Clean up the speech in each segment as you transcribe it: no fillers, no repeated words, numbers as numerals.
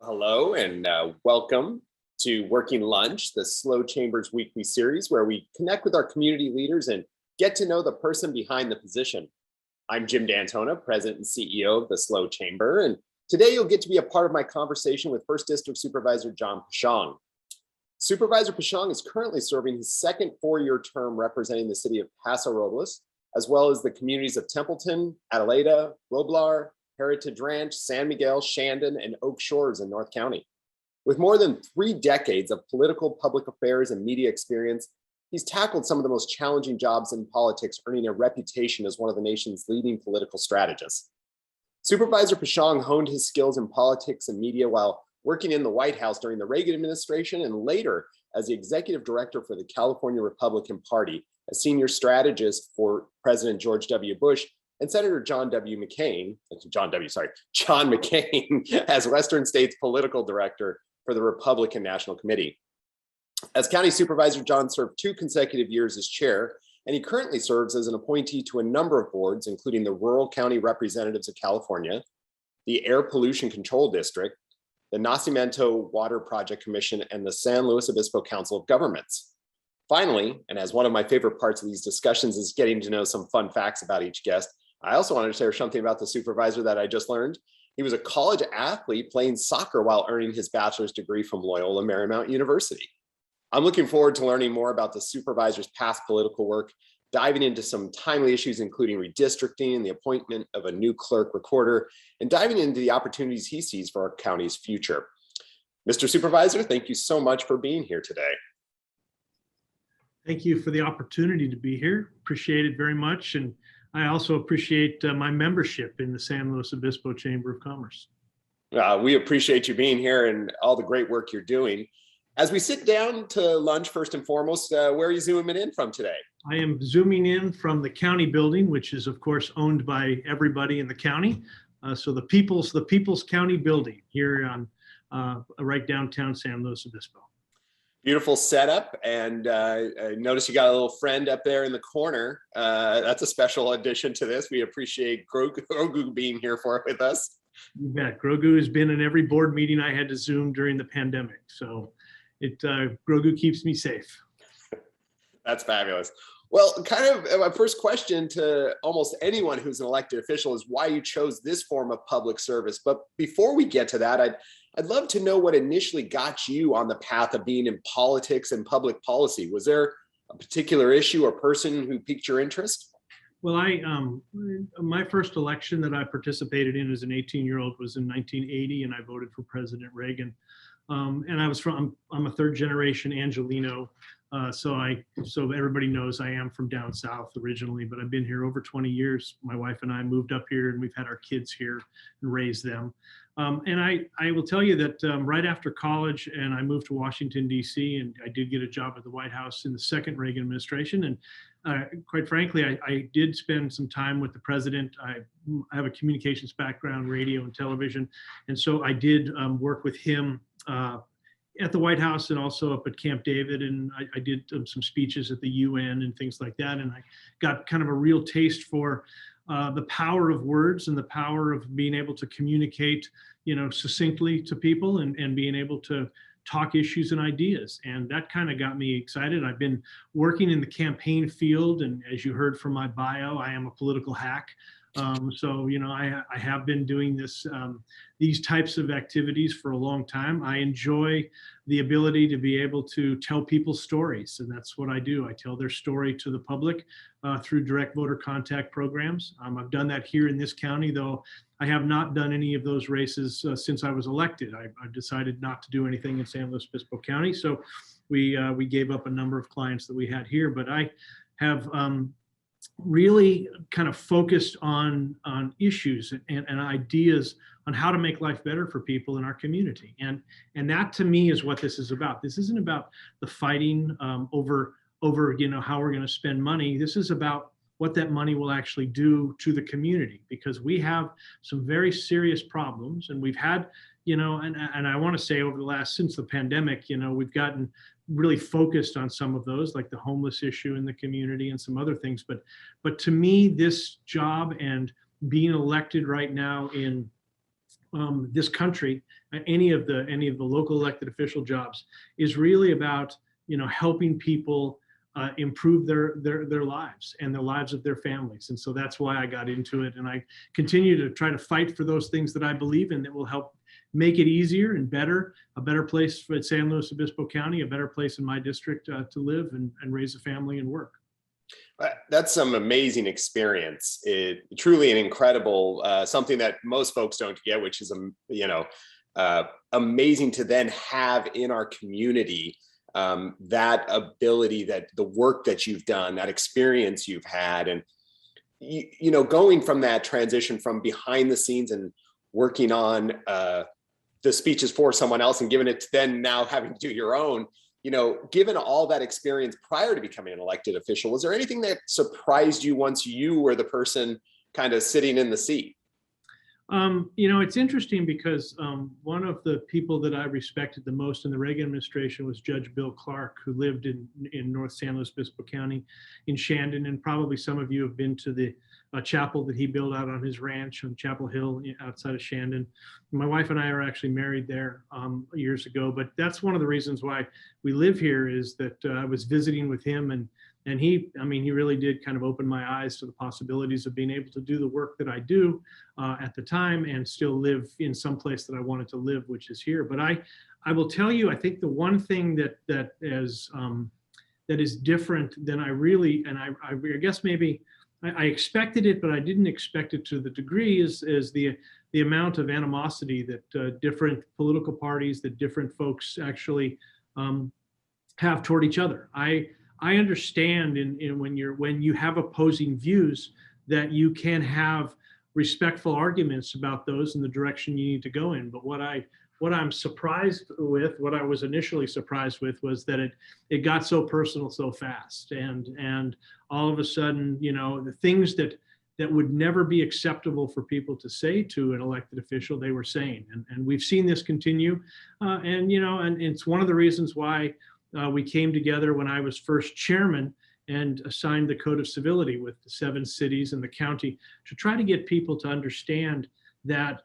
Hello and welcome to Working Lunch, the Slow Chambers weekly series where we connect with our community leaders and get to know the person behind the position. I'm Jim D'Antona, President and CEO of the Slow Chamber, and today you'll get to be a part of my conversation with First District Supervisor John Peschong. Supervisor Peschong is currently serving his second four-year term representing the City of Paso Robles, as well as the communities of Templeton, Adelaida, Roblar, Heritage Ranch, San Miguel, Shandon, and Oak Shores in North County. With more than 3 decades of political, public affairs, and media experience, he's tackled some of the most challenging jobs in politics, earning a reputation as one of the nation's leading political strategists. Supervisor Peschong honed his skills in politics and media while working in the White House during the Reagan administration and later as the executive director for the California Republican Party, a senior strategist for President George W. Bush and Senator John McCain as Western States political director for the Republican National Committee. As county supervisor, John served 2 consecutive years as chair, and he currently serves as an appointee to a number of boards, including the Rural County Representatives of California, the Air Pollution Control District, the Nacimiento Water Project Commission, and the San Luis Obispo Council of Governments. Finally, and as one of my favorite parts of these discussions is getting to know some fun facts about each guest, I also wanted to share something about the supervisor that I just learned. He was a college athlete playing soccer while earning his bachelor's degree from Loyola Marymount University. I'm looking forward to learning more about the supervisor's past political work, diving into some timely issues, including redistricting and the appointment of a new clerk-recorder, and diving into the opportunities he sees for our county's future. Mr. Supervisor, thank you so much for being here today. Thank you for the opportunity to be here. Appreciate it very much. And I also appreciate my membership in the San Luis Obispo Chamber of Commerce. We appreciate you being here and all the great work you're doing. As we sit down to lunch, first and foremost, where are you zooming in from today? I am zooming in from the county building, which is, of course, owned by everybody in the county. So the People's County building here on right downtown San Luis Obispo. Beautiful setup, and I noticed you got a little friend up there in the corner. That's a special addition to this. We appreciate Grogu being here with us. You bet. Grogu has been in every board meeting I had to Zoom during the pandemic, so Grogu keeps me safe. That's fabulous. Well, kind of my first question to almost anyone who's an elected official is why you chose this form of public service. But before we get to that, I'd love to know what initially got you on the path of being in politics and public policy. Was there a particular issue or person who piqued your interest? Well, my first election that I participated in as an 18-year-old was in 1980, and I voted for President Reagan. And I'm a third generation Angelino. So everybody knows I am from down south originally, but I've been here over 20 years. My wife and I moved up here and we've had our kids here and raised them. And I will tell you that right after college and I moved to Washington, D.C., and I did get a job at the White House in the second Reagan administration. And quite frankly, I did spend some time with the president. I have a communications background, radio and television. And so I did work with him at the White House and also up at Camp David, and I did some speeches at the UN and things like that, and I got kind of a real taste for the power of words and the power of being able to communicate, succinctly to people and being able to talk issues and ideas, and that kind of got me excited. I've been working in the campaign field, and as you heard from my bio, I am a political hack. So, I have been doing these types of activities for a long time. I enjoy the ability to be able to tell people stories, and that's what I do. I tell their story to the public through direct voter contact programs. I've done that here in this county, though I have not done any of those races since I was elected. I decided not to do anything in San Luis Obispo County, so we gave up a number of clients that we had here, but I have really kind of focused on issues and ideas on how to make life better for people in our community. And that to me is what this is about. This isn't about the fighting over how we're going to spend money. This is about what that money will actually do to the community, because we have some very serious problems, and we've had, and I want to say over the last, since the pandemic, we've gotten really focused on some of those, like the homeless issue in the community and some other things. But to me, this job and being elected right now in this country, any of the local elected official jobs, is really about, helping people improve their lives and the lives of their families. And so that's why I got into it. And I continue to try to fight for those things that I believe in that will help make it easier and better, a better place for San Luis Obispo County, a better place in my district to live and raise a family and work. That's some amazing experience. Truly an incredible, something that most folks don't get, which is, amazing to then have in our community, that ability, that the work that you've done, that experience you've had, and, going from that transition from behind the scenes and working on the speeches for someone else and giving it to then now having to do your own. Given all that experience prior to becoming an elected official, was there anything that surprised you once you were the person kind of sitting in the seat? It's interesting because one of the people that I respected the most in the Reagan administration was Judge Bill Clark, who lived in North San Luis Obispo County in Shandon. And probably some of you have been to the chapel that he built out on his ranch on Chapel Hill outside of Shandon. My wife and I are actually married there years ago, but that's one of the reasons why we live here, is that I was visiting with him, and he really did kind of open my eyes to the possibilities of being able to do the work that I do at the time and still live in some place that I wanted to live, which is here. But I will tell you, I think the one thing that is different than I guess maybe I expected it, but I didn't expect it to the degree, is the amount of animosity that different political parties, that different folks actually have toward each other. I understand when you have opposing views that you can have respectful arguments about those in the direction you need to go in. But what I'm surprised with, what I was initially surprised with, was that it got so personal so fast, and all of a sudden, the things that would never be acceptable for people to say to an elected official, they were saying, and we've seen this continue, and it's one of the reasons why we came together when I was first chairman and assigned the Code of Civility with the 7 cities and the county to try to get people to understand that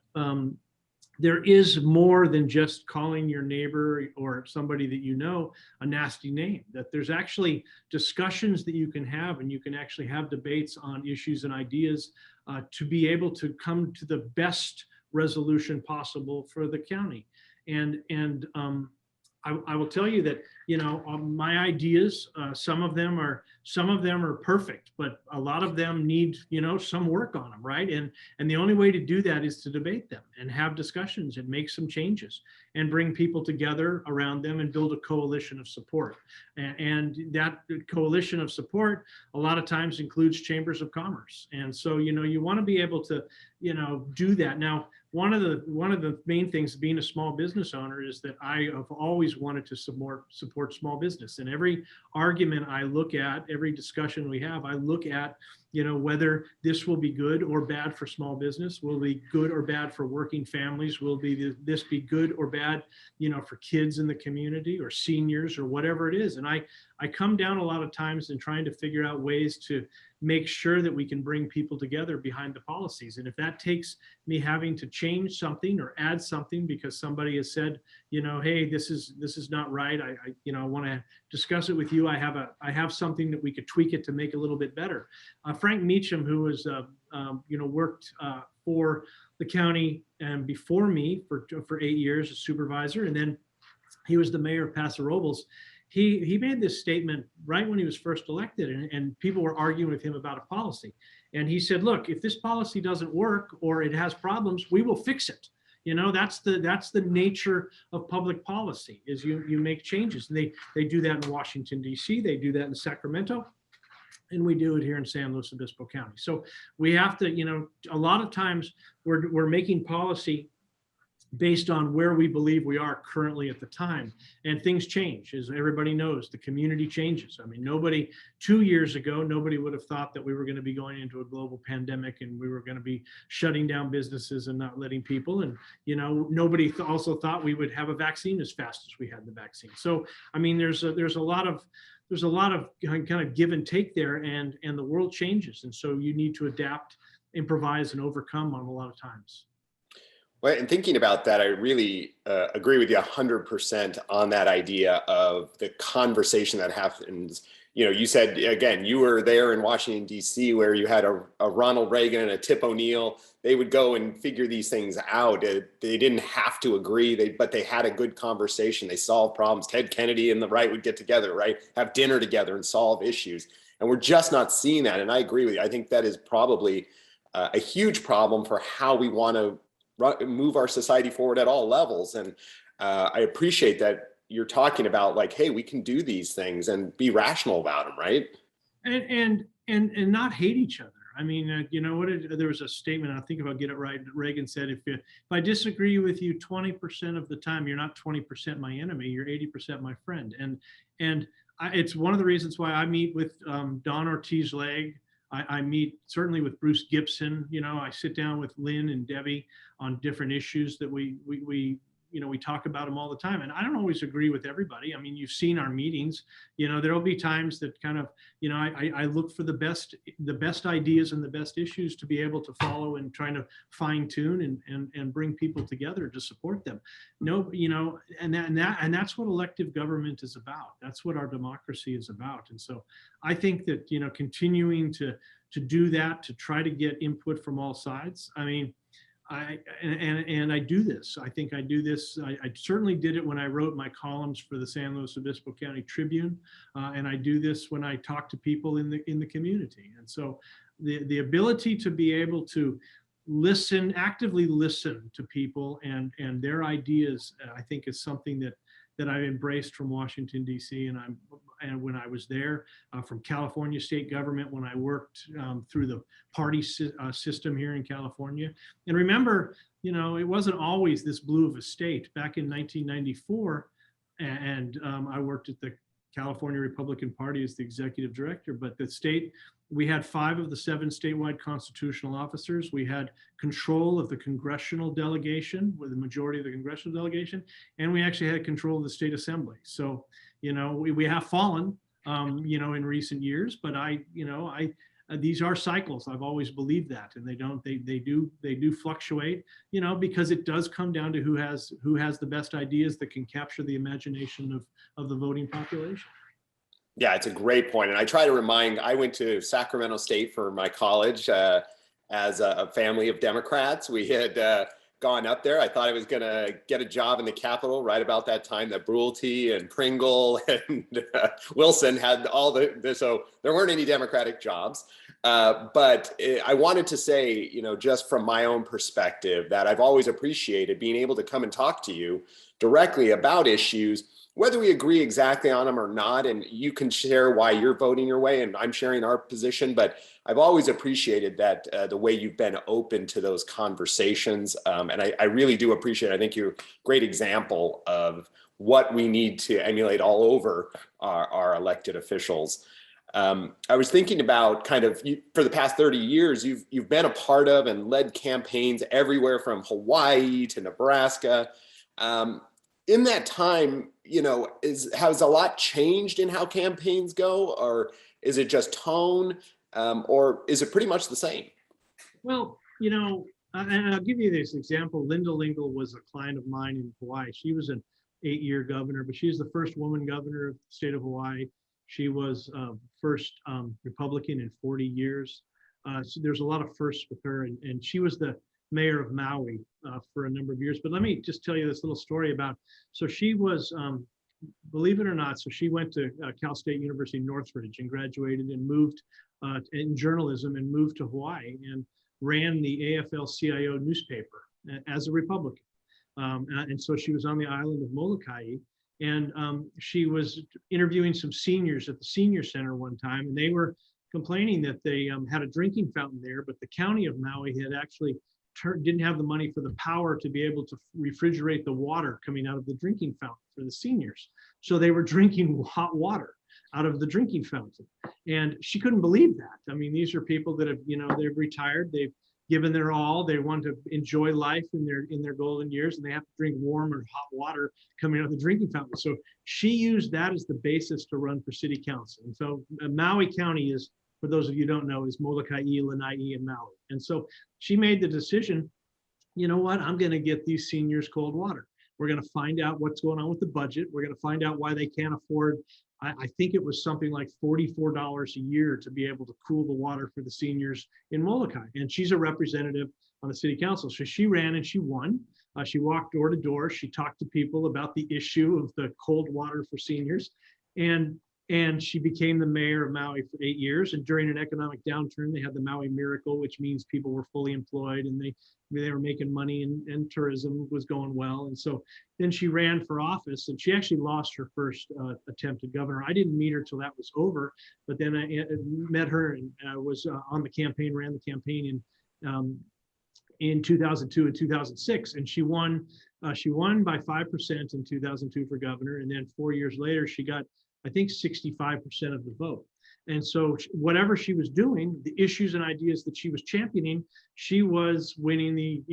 there is more than just calling your neighbor or somebody that a nasty name, that there's actually discussions that you can have, and you can actually have debates on issues and ideas to be able to come to the best resolution possible for the county. And I will tell you that, my ideas, some of them are perfect, but a lot of them need, some work on them, right? And the only way to do that is to debate them and have discussions and make some changes and bring people together around them and build a coalition of support. And that coalition of support a lot of times includes chambers of commerce. And so, you want to be able to, do that. Now, one of the main things of being a small business owner is that I have always wanted to support small business. And every argument I look at, every discussion we have, I look at, whether this will be good or bad for small business, will be good or bad for working families, will this be good or bad, for kids in the community or seniors or whatever it is. And I come down a lot of times in trying to figure out ways to make sure that we can bring people together behind the policies. And if that takes me having to change something or add something because somebody has said, hey, this is not right, I want to discuss it with you, I have something that we could tweak it to make it a little bit better. Frank Meacham, who was worked for the county and before me for 8 years as supervisor, and then he was the mayor of Paso Robles. He made this statement right when he was first elected, and people were arguing with him about a policy. And he said, look, if this policy doesn't work or it has problems, we will fix it. That's the nature of public policy, is you make changes. And they do that in Washington, D.C., they do that in Sacramento, and we do it here in San Luis Obispo County. So we have to, a lot of times we're making policy based on where we believe we are currently at the time. And things change. As everybody knows, the community changes. I mean, 2 years ago, nobody would have thought that we were going to be going into a global pandemic and we were going to be shutting down businesses and not letting people. And, nobody also thought we would have a vaccine as fast as we had the vaccine. So, I mean, there's a lot of kind of give and take there, and the world changes. And so you need to adapt, improvise, and overcome on a lot of times. Well, and thinking about that, I really agree with you 100% on that idea of the conversation that happens. You know, you said, again, you were there in Washington, D.C., where you had a Ronald Reagan and a Tip O'Neill. They would go and figure these things out. They didn't have to agree, but they had a good conversation. They solved problems. Ted Kennedy and the right would get together, right? Have dinner together and solve issues. And we're just not seeing that. And I agree with you. I think that is probably a huge problem for how we want to move our society forward at all levels. And I appreciate that you're talking about like, hey, we can do these things and be rational about them, right? And not hate each other. I mean, you know what? There was a statement, I think if I get it right, Reagan said, if I disagree with you 20% of the time, you're not 20% my enemy, you're 80% my friend. And it's one of the reasons why I meet with Don Ortiz-Legg. I meet certainly with Bruce Gibson. You know, I sit down with Lynn and Debbie on different issues that we talk about them all the time. And I don't always agree with everybody. I mean, you've seen our meetings. You know, there'll be times that kind of, you know, I look for the best ideas and the best issues to be able to follow and trying to fine tune and bring people together to support them. No, you know, and that's what elective government is about. That's what our democracy is about. And so I think that, you know, continuing to do that, to try to get input from all sides. I mean, I do this. I think I do this. I certainly did it when I wrote my columns for the San Luis Obispo County Tribune, and I do this when I talk to people in the community. And so, the ability to be able to actively listen to people and their ideas, I think is something that I embraced from Washington D.C. and when I was there, from California state government, when I worked through the party system here in California. And remember, you know, it wasn't always this blue of a state. Back in 1994, and I worked at the California Republican Party as the executive director, but the state, we had 5 of the 7 statewide constitutional officers. We had control of the congressional delegation, with the majority of the congressional delegation, and we actually had control of the state assembly. So, you know, we have fallen, you know, in recent years, but these are cycles. I've always believed that, and they do fluctuate, you know, because it does come down to who has the best ideas that can capture the imagination of the voting population. Yeah, it's a great point. And I try to remind, I went to Sacramento State for my college as a family of Democrats. We had gone up there. I thought I was going to get a job in the Capitol right about that time that Brulte and Pringle and Wilson had all so there weren't any Democratic jobs. But I wanted to say, you know, just from my own perspective, that I've always appreciated being able to come and talk to you directly about issues, whether we agree exactly on them or not, and you can share why you're voting your way and I'm sharing our position, but I've always appreciated that the way you've been open to those conversations. And I really do appreciate it. I think you're a great example of what we need to emulate all over our elected officials. I was thinking about kind of, for the past 30 years, you've been a part of and led campaigns everywhere from Hawaii to Nebraska. In that time, you know, has a lot changed in how campaigns go, or is it just tone, or is it pretty much the same? Well, you know, and I'll give you this example. Linda Lingle was a client of mine in Hawaii. She was an 8-year governor, but she's the first woman governor of the state of Hawaii. She was first Republican in 40 years. So there's a lot of firsts with her, and she was the mayor of Maui for a number of years. But let me just tell you this little story about, so she was, believe it or not, so she went to Cal State University Northridge and graduated and moved in journalism and moved to Hawaii and ran the AFL-CIO newspaper as a Republican. And so she was on the island of Molokai, and she was interviewing some seniors at the senior center one time, and they were complaining that they had a drinking fountain there, but the county of Maui had actually didn't have the money for the power to be able to refrigerate the water coming out of the drinking fountain for the seniors. So they were drinking hot water out of the drinking fountain. And she couldn't believe that. I mean, these are people that have, you know, they've retired, they've given their all, they want to enjoy life in their golden years, and they have to drink warm or hot water coming out of the drinking fountain. So she used that as the basis to run for city council. And so Maui County is, for those of you who don't know, is Molokai, Lanai, and Maui. And so she made the decision you know what, I'm going to get these seniors cold water. We're going to find out what's going on with the budget. We're going to find out why they can't afford, I think it was something like $44 a year to be able to cool the water for the seniors in Molokai. And she's a representative on the city council. So she ran and she won. She walked door to door. She talked to people about the issue of the cold water for seniors. And she became the mayor of Maui for 8 years. And during an economic downturn, they had the Maui Miracle, which means people were fully employed and they were making money, and tourism was going well. And so then she ran for office, and she actually lost her first attempt at governor. I didn't meet her till that was over, but then I met her, and I was on the campaign, ran the campaign in 2002 and 2006, and she won by 5% in 2002 for governor. And then 4 years later, she got, I think, 65% of the vote. And so whatever she was doing, the issues and ideas that she was championing, she was winning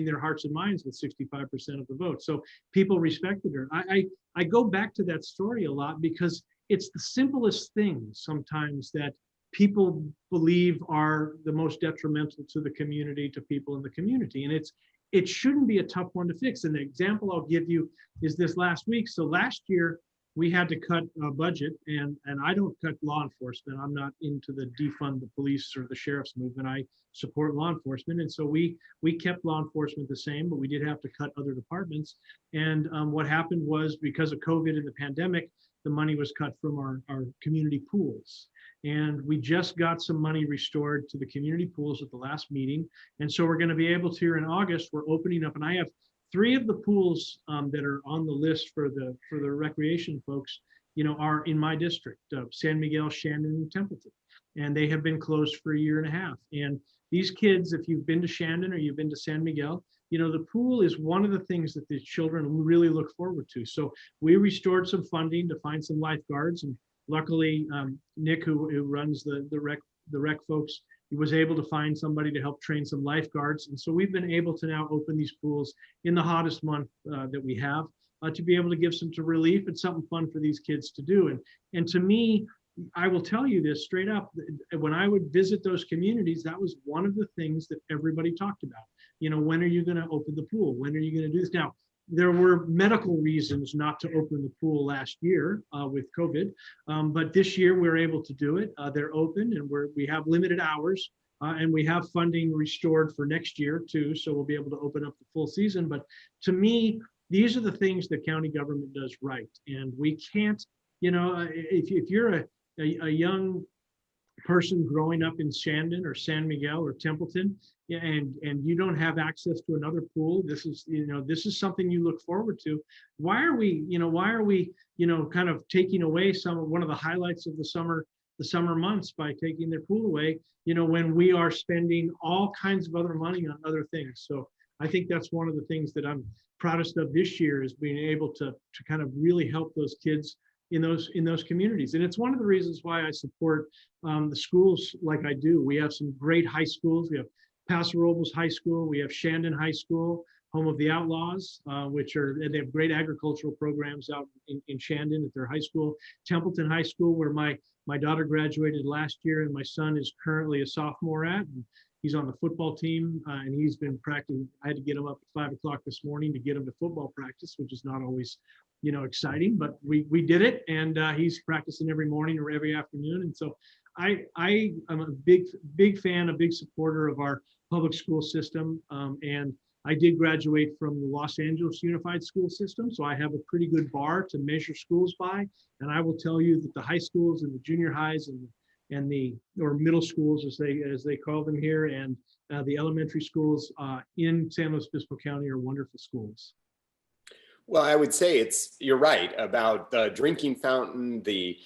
their hearts and minds with 65% of the vote. So people respected her. I go back to that story a lot because it's the simplest things sometimes that people believe are the most detrimental to the community, to people in the community. And it shouldn't be a tough one to fix. And the example I'll give you is this last week. So last year, we had to cut a budget, and I don't cut law enforcement. I'm not into the defund the police or the sheriff's movement. I support law enforcement. And so we kept law enforcement the same, but we did have to cut other departments. And what happened was, because of COVID and the pandemic, the money was cut from our community pools. And we just got some money restored to the community pools at the last meeting. And so we're going to be able to, here in August, we're opening up, and I have 3 of the pools that are on the list for the recreation folks, are in my district, San Miguel, Shandon, and Templeton. And they have been closed for 1.5 years. And these kids, if you've been to Shandon or you've been to San Miguel, the pool is one of the things that the children really look forward to. So we restored some funding to find some lifeguards. And luckily, Nick, who runs the rec folks, he was able to find somebody to help train some lifeguards. And so we've been able to now open these pools in the hottest month that we have to be able to give some relief and something fun for these kids to do. And to me, I will tell you this straight up, when I would visit those communities, that was one of the things that everybody talked about. When are you going to open the pool? When are you going to do this? Now, there were medical reasons not to open the pool last year with COVID, but this year we're able to do it. They're open, and we have limited hours, and we have funding restored for next year too, so we'll be able to open up the full season. But to me, these are the things that county government does right, and we can't, if you're a young person growing up in Shandon or San Miguel or Templeton, and you don't have access to another pool, this is something you look forward to. Why are we kind of taking away one of the highlights of the summer months by taking their pool away, when we are spending all kinds of other money on other things? So I think that's one of the things that I'm proudest of this year, is being able to kind of really help those kids in those communities. And it's one of the reasons why I support the schools like I do. We have some great high schools. We have Paso Robles High School. We have Shandon High School, home of the Outlaws, they have great agricultural programs out in Shandon at their high school. Templeton High School, where my daughter graduated last year, and my son is currently a sophomore at. And he's on the football team, and he's been practicing. I had to get him up at 5 o'clock this morning to get him to football practice, which is not always exciting, but we did it, and he's practicing every morning or every afternoon. And so I am a big fan, a big supporter of our public school system, and I did graduate from the Los Angeles Unified School System, so I have a pretty good bar to measure schools by. And I will tell you that the high schools and the junior highs and the middle schools, as they call them here, and the elementary schools in San Luis Obispo County are wonderful schools. Well, I would say you're right about the drinking fountain, the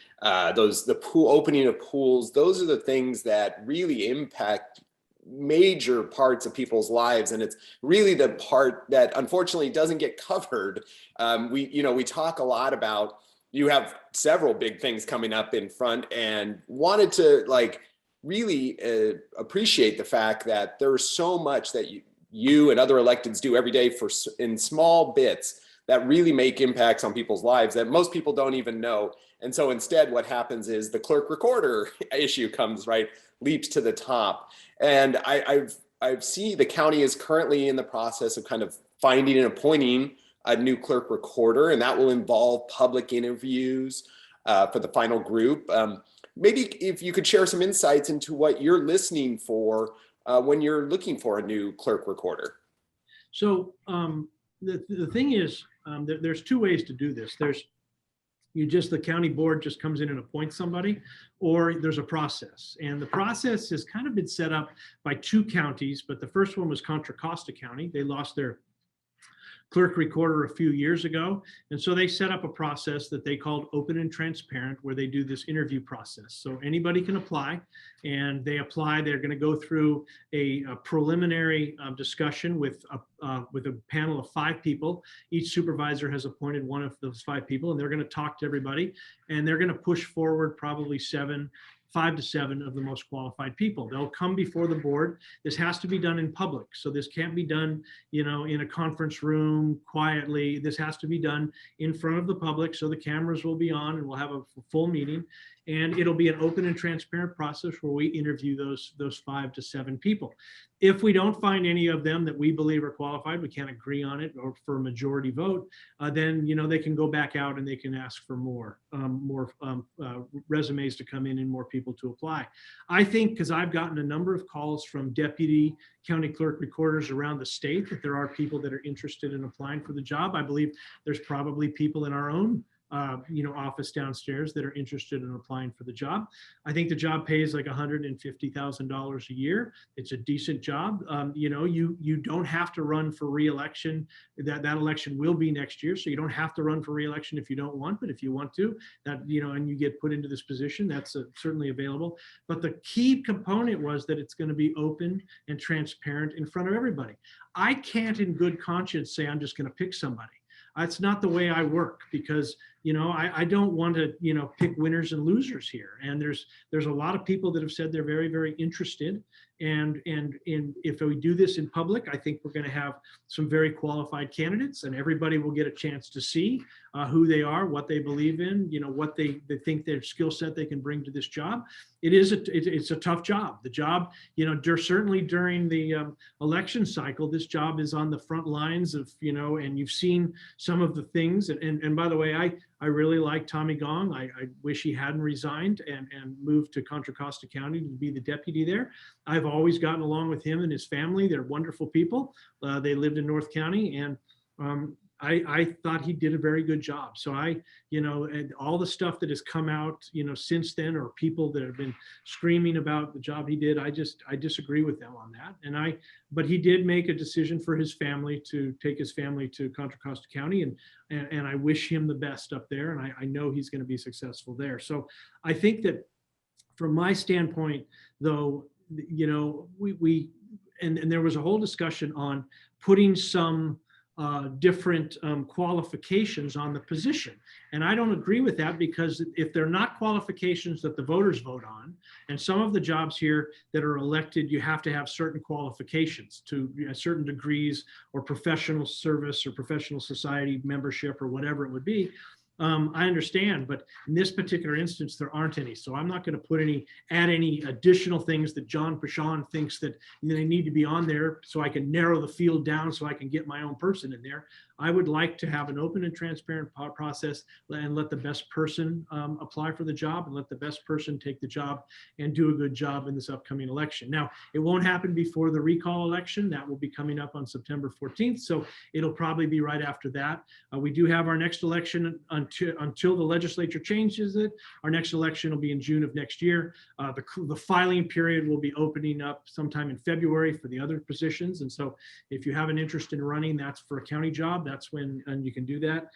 pool opening of pools. Those are the things that really impact major parts of people's lives, and it's really the part that unfortunately doesn't get covered. We talk a lot about, you have several big things coming up in front, and wanted to really appreciate the fact that there's so much that you and other electeds do every day in small bits that really make impacts on people's lives that most people don't even know. And so instead, what happens is the clerk-recorder issue leaps to the top. And I see the county is currently in the process of kind of finding and appointing a new clerk recorder, and that will involve public interviews for the final group. Maybe if you could share some insights into what you're listening for when you're looking for a new clerk recorder. So the thing is, there's two ways to do this. The county board just comes in and appoints somebody, or there's a process. And the process has kind of been set up by two counties, but the first one was Contra Costa County. They lost their clerk recorder a few years ago. And so they set up a process that they called open and transparent, where they do this interview process. So anybody can apply, and they apply. They're going to go through a preliminary discussion with a panel of 5 people. Each supervisor has appointed one of those 5 people, and they're going to talk to everybody, and they're going to push forward probably 5 to 7 of the most qualified people. They'll come before the board. This has to be done in public. So this can't be done, in a conference room quietly. This has to be done in front of the public. So the cameras will be on, and we'll have a full meeting, and it'll be an open and transparent process where we interview those 5 to 7 people. If we don't find any of them that we believe are qualified, we can't agree on it, or for a majority vote, then they can go back out and they can ask for more resumes to come in and more people to apply. I think, because I've gotten a number of calls from deputy county clerk recorders around the state, that there are people that are interested in applying for the job. I believe there's probably people in our own office downstairs that are interested in applying for the job. I think the job pays like $150,000 a year. It's a decent job. You don't have to run for re-election. That election will be next year, so you don't have to run for re-election if you don't want. But if you want to, and you get put into this position, that's certainly available. But the key component was that it's going to be open and transparent in front of everybody. I can't, in good conscience, say I'm just going to pick somebody. It's not the way I work, because I don't want to pick winners and losers here. And there's a lot of people that have said they're very, very interested. And if we do this in public, I think we're going to have some very qualified candidates, and everybody will get a chance to see who they are, what they believe in, what they think their skill set they can bring to this job. It's a tough job. The job, certainly during the election cycle, this job is on the front lines of, and you've seen some of the things. And by the way, I really like Tommy Gong. I wish he hadn't resigned and moved to Contra Costa County to be the deputy there. I've always gotten along with him and his family. They're wonderful people. They lived in North County, and I thought he did a very good job. So and all the stuff that has come out, since then, or people that have been screaming about the job he did, I disagree with them on that. But he did make a decision for his family to take his family to Contra Costa County, and I wish him the best up there. And I know he's going to be successful there. So I think that from my standpoint, though, we there was a whole discussion on putting some different qualifications on the position. And I don't agree with that, because if they're not qualifications that the voters vote on, and some of the jobs here that are elected, you have to have certain qualifications to certain degrees, or professional service, or professional society membership, or whatever it would be. I understand, but in this particular instance, there aren't any. So I'm not going to add any additional things that John Peschong thinks that they need to be on there, so I can narrow the field down so I can get my own person in there. I would like to have an open and transparent process, and let the best person apply for the job, and let the best person take the job and do a good job in this upcoming election. Now, it won't happen before the recall election. That will be coming up on September 14th. So it'll probably be right after that. We do have our next election until the legislature changes it. Our next election will be in June of next year. The filing period will be opening up sometime in February for the other positions. And so if you have an interest in running, that's for a county job, that's when you can do that.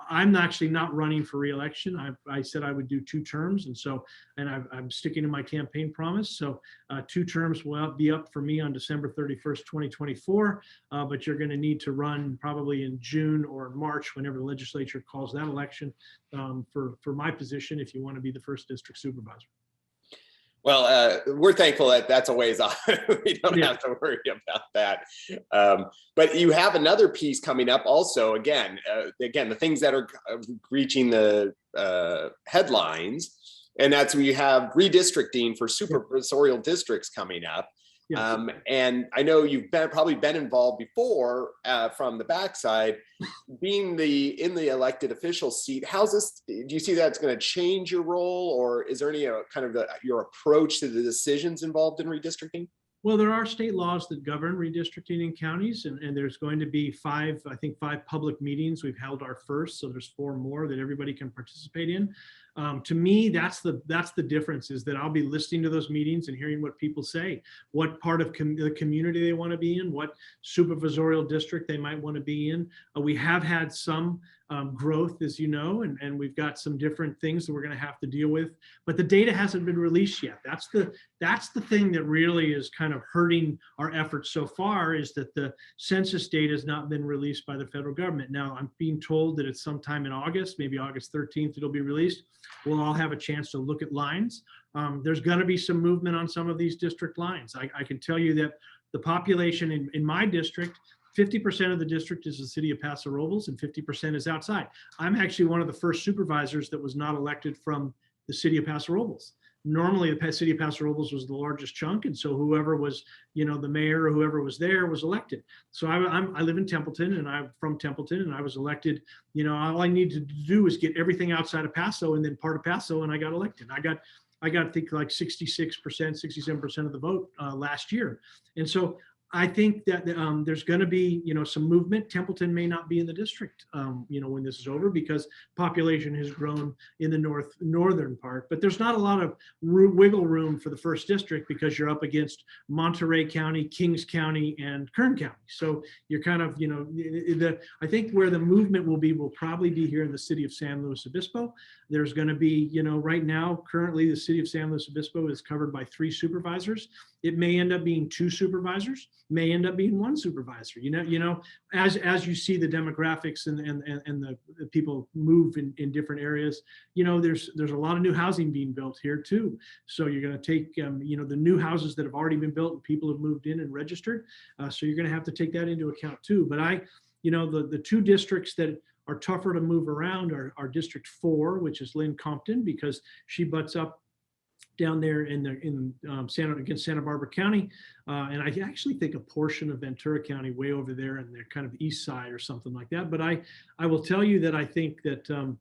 I'm actually not running for re-election. I said I would do 2 terms, and I'm sticking to my campaign promise. So 2 terms will be up for me on December 31st, 2024, but you're going to need to run probably in June or March, whenever the legislature calls that election, for my position, if you want to be the First District Supervisor. Well, we're thankful that that's a ways off. We don't have to worry about that. But you have another piece coming up also. Again, the things that are reaching the headlines, and that's when you have redistricting for supervisorial districts coming up. Yes. And I know you've probably been involved before from the backside, being in the elected official seat. How's this? Do you see that's going to change your role, or is there any kind of your approach to the decisions involved in redistricting? Well, there are state laws that govern redistricting in counties, and there's going to be five public meetings. We've held our first, so there's 4 more that everybody can participate in. To me, that's the difference, is that I'll be listening to those meetings and hearing what people say, what part of the community they want to be in, what supervisorial district they might want to be in. We have had some growth, as you know, and we've got some different things that we're going to have to deal with, but the data hasn't been released yet. That's the thing that really is kind of hurting our efforts so far, is that the census data has not been released by the federal government. Now, I'm being told that it's sometime in August, maybe August 13th, it'll be released. We'll all have a chance to look at lines. There's going to be some movement on some of these district lines. I can tell you that the population in my district, 50% of the district is the City of Paso Robles and 50% is outside. I'm actually one of the first supervisors that was not elected from the City of Paso Robles. Normally, the City of Paso Robles was the largest chunk, and so whoever was, the mayor or whoever was there was elected. So I live in Templeton, and I'm from Templeton, and I was elected. All I needed to do was get everything outside of Paso and then part of Paso, and I got elected. I got I think like 66%, 67% of the vote last year, and so I think that there's going to be, some movement. Templeton may not be in the district, when this is over, because population has grown in the northern part. But there's not a lot of wiggle room for the first district, because you're up against Monterey County, Kings County, and Kern County. So you're kind of, I think where the movement will probably be here in the city of San Luis Obispo. There's going to be, right now, currently the city of San Luis Obispo is covered by 3 supervisors. It may end up being 2 supervisors, may end up being 1 supervisor. As you see the demographics and the people move in different areas, there's a lot of new housing being built here too. So you're going to take the new houses that have already been built and people have moved in and registered. So you're going to have to take that into account too. But the 2 districts that are tougher to move around are District 4, which is Lynn Compton, because she butts up down there against Santa Barbara County, and I actually think a portion of Ventura County, way over there in their kind of east side or something like that. But I will tell you that I think that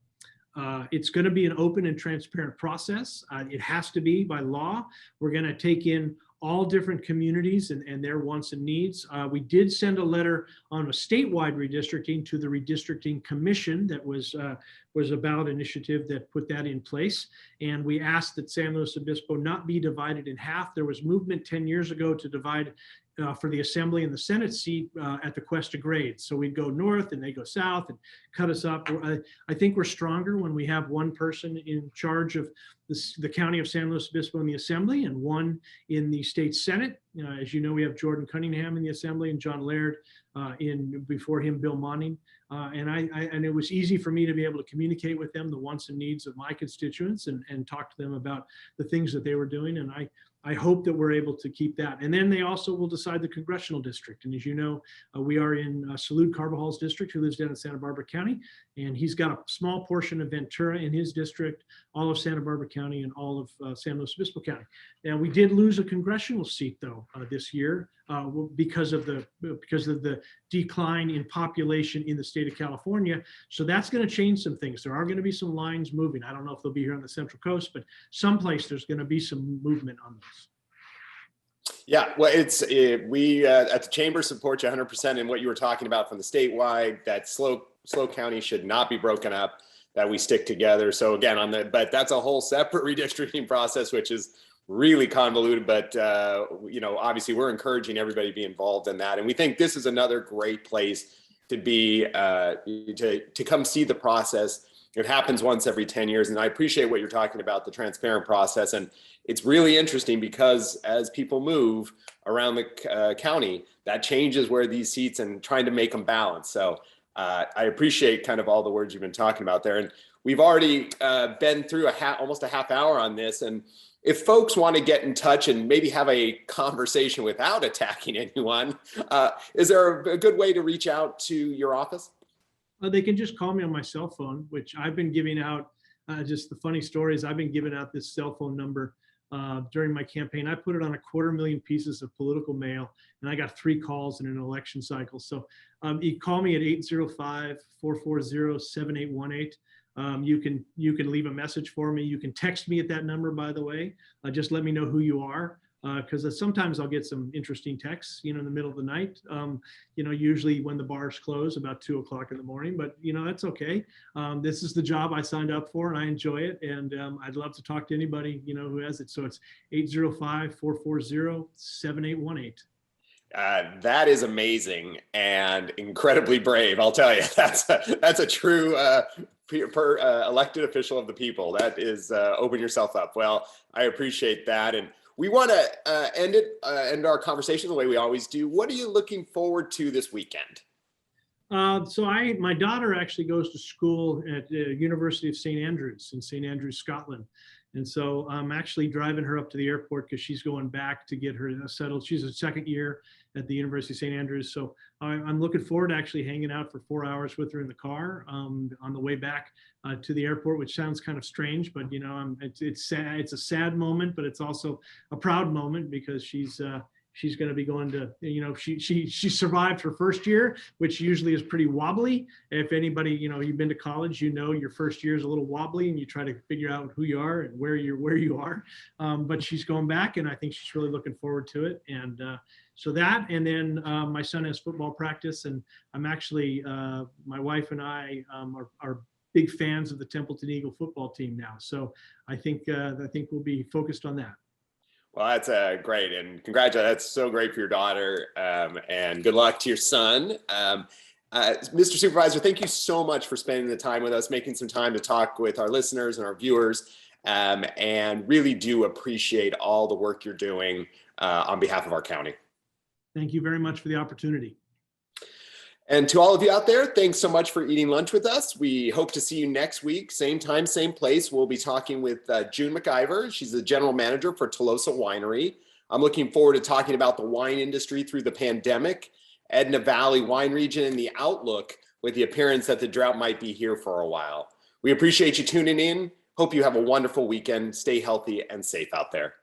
it's going to be an open and transparent process. It has to be by law. We're going to take in all different communities and their wants and needs. We did send a letter on a statewide redistricting to the Redistricting Commission that was a ballot initiative that put that in place. And we asked that San Luis Obispo not be divided in half. There was movement 10 years ago to divide for the Assembly and the Senate seat at the Cuesta grade. So we'd go north and they go south and cut us up. I think we're stronger when we have one person in charge of the county of San Luis Obispo in the Assembly and one in the state Senate. As you know, we have Jordan Cunningham in the Assembly and John Laird before him, Bill Monning. And it was easy for me to be able to communicate with them the wants and needs of my constituents and talk to them about the things that they were doing. And I hope that we're able to keep that. And then they also will decide the congressional district. And as you know, we are in Salud Carvajal's district, who lives down in Santa Barbara County. And he's got a small portion of Ventura in his district, all of Santa Barbara County, and all of San Luis Obispo County. Now, we did lose a congressional seat, though, this year because of the decline in population in the state of California. So that's going to change some things. There are going to be some lines moving. I don't know if they'll be here on the Central Coast, but someplace there's going to be some movement on those. Yeah, well, we at the Chamber support you 100% in what you were talking about from the statewide, that SLO County should not be broken up, that we stick together. So again, but that's a whole separate redistricting process, which is really convoluted, but obviously we're encouraging everybody to be involved in that. And we think this is another great place to be, to come see the process. It happens once every 10 years. And I appreciate what you're talking about, the transparent process. And it's really interesting because as people move around the county, that changes where these seats and trying to make them balance. So I appreciate kind of all the words you've been talking about there. And we've already been through almost a half hour on this. And if folks want to get in touch and maybe have a conversation without attacking anyone, is there a good way to reach out to your office? They can just call me on my cell phone, which I've been giving out. Just the funny story is I've been giving out this cell phone number during my campaign. I put it on 250,000 pieces of political mail, and I got 3 calls in an election cycle. So you call me at 805-440-7818. You can leave a message for me. You can text me at that number, by the way. Just let me know who you are, because sometimes I'll get some interesting texts, in the middle of the night. Usually when the bars close about 2 o'clock in the morning, but that's okay. This is the job I signed up for, and I enjoy it. And I'd love to talk to anybody, who has it. So it's 805-440-7818. That is amazing and incredibly brave. I'll tell you, that's a true elected official of the people. That is open yourself up. Well, I appreciate that, and we want to end our conversation the way we always do. What are you looking forward to this weekend? My daughter actually goes to school at the University of St. Andrews in St. Andrews, Scotland. And so I'm actually driving her up to the airport because she's going back to get her settled. She's a second year at the University of St. Andrews. So I'm looking forward to actually hanging out for 4 hours with her in the car on the way back to the airport, which sounds kind of strange, but it's sad. It's a sad moment, but it's also a proud moment because she's going to be going to, she survived her first year, which usually is pretty wobbly. If anybody, you've been to college, your first year is a little wobbly and you try to figure out who you are and where you are. But she's going back, and I think she's really looking forward to it. And so that, and then my son has football practice, and I'm actually, my wife and I are big fans of the Templeton Eagle football team now. So I think we'll be focused on that. Well, that's great, and congratulations. That's so great for your daughter, and good luck to your son. Mr. Supervisor, thank you so much for spending the time with us, making some time to talk with our listeners and our viewers, and really do appreciate all the work you're doing on behalf of our county. Thank you very much for the opportunity. And to all of you out there, thanks so much for eating lunch with us. We hope to see you next week, same time, same place. We'll be talking with June McIver. She's the general manager for Tolosa Winery. I'm looking forward to talking about the wine industry through the pandemic, Edna Valley wine region, and the outlook with the appearance that the drought might be here for a while. We appreciate you tuning in. Hope you have a wonderful weekend. Stay healthy and safe out there.